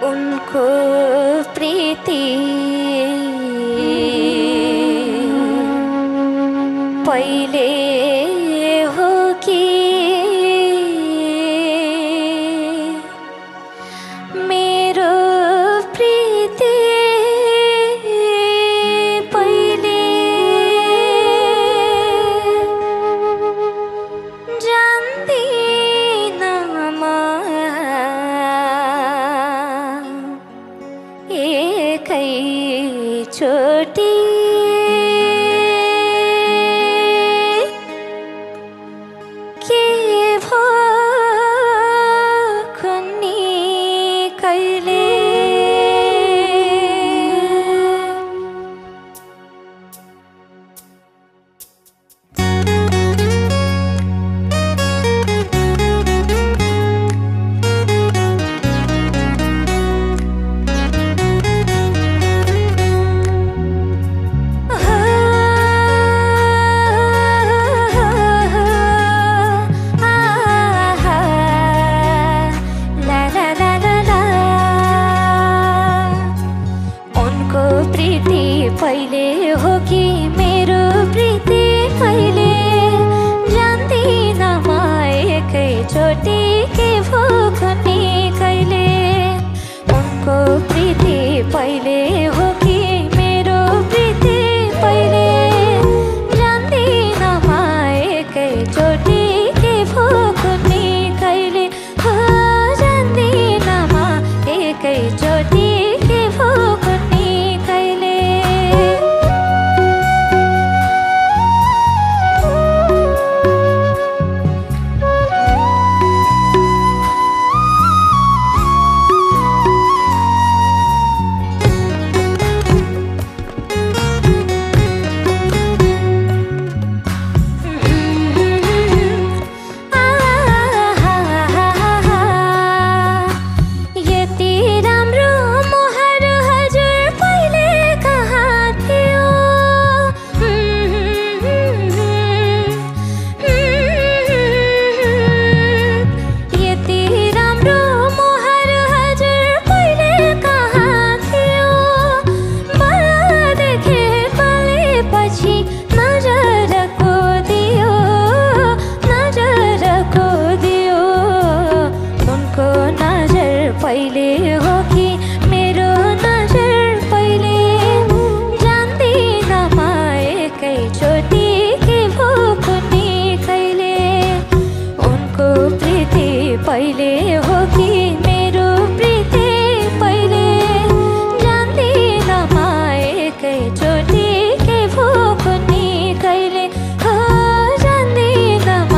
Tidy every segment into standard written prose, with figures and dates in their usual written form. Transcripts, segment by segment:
उनको प्रीति पहिले हो कि मेरो प्रीति पहिले जान्दिन म एकैचोटि के भो कुन्नी कहिले पहिले हो कि मेरो प्रीति पहिले जान्दिन म एकैचोटि के भो कुन्नी कहिले उनको प्रीति पहिले हो कि मेरो प्रीति पहिले जान्दिन म एकैचोटि के भो कुन्नी कहिले हो जान्दिन म एकैचोटि के भो कुन्नी कहिले पहिले हो कि मेरो नजर पहिले जान्दिन म एकैचोटि के भो कुन्नी कहिले उनको प्रीति पहिले हो कि मेरो प्रीति पहिले जान्दिन म एकैचोटि के भो कुन्नी कहिले हो जान्दिन म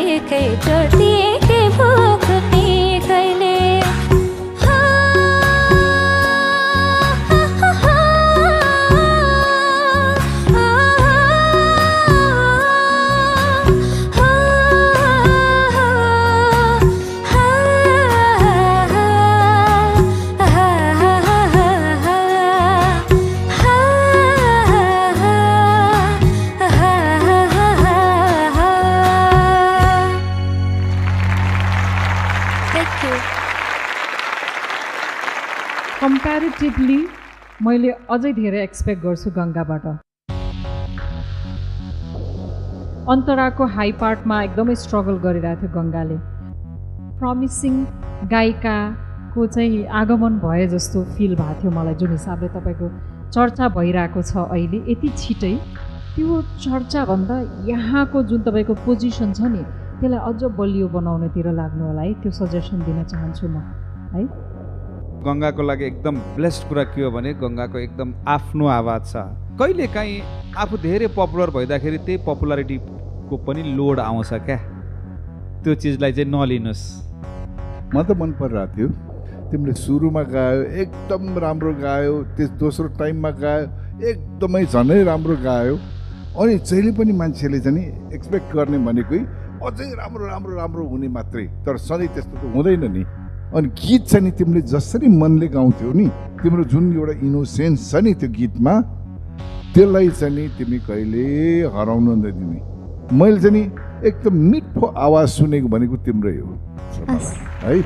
एकैचोटि के भो कुन्नी कहिले कम्प्यारिटिभली मैले अझै धेरै एक्सपेक्ट गर्छु गङ्गाबाट। अन्तराको हाई पार्टमा एकदमै स्ट्रगल गरिरहेको थियो गङ्गाले। प्रमिसिङ गायिकाको चाहिँ आगमन भए जस्तो फिल भएको थियो मलाई, जुन हिसाबले तपाईँको चर्चा भइरहेको छ अहिले यति छिटै। त्यो चर्चाभन्दा यहाँको जुन तपाईँको पोजिसन छ नि त्यसलाई अझ बलियो बनाउनेतिर लाग्नु होला है, त्यो सजेसन दिन चाहन्छु म है। गङ्गाको लागि एकदम ब्लेस्ड कुरा के हो भने गङ्गाको एकदम आफ्नो आवाज छ। कहिलेकाहीँ आफू धेरै पपुलर भइदाखेरि त्यही पपुलारिटीको पनि लोड आउँछ क्या, त्यो चिजलाई चाहिँ नलिनुहोस्। म त मन परिरहेको थियो, तिमीले सुरुमा गायो एकदम राम्रो गायो, त्यस दोस्रो टाइममा गायो एकदमै झनै राम्रो गायो, अनि जहिले पनि मान्छेले चाहिँ एक्सपेक्ट गर्ने भनेकै अझै राम्रो राम्रो राम्रो हुने मात्रै, तर सधैँ त्यस्तो त हुँदैन नि। अनि गीत चाहिँ नि तिमीले जसरी मनले गाउँथ्यौ नि, तिम्रो जुन एउटा इनोसेन्स छ नि त्यो गीतमा, त्यसलाई चाहिँ नि तिमी कहिले हराउनु नदिने। मैले चाहिँ नि एकदम मिठो आवाज सुनेको भनेको तिम्रै हो है।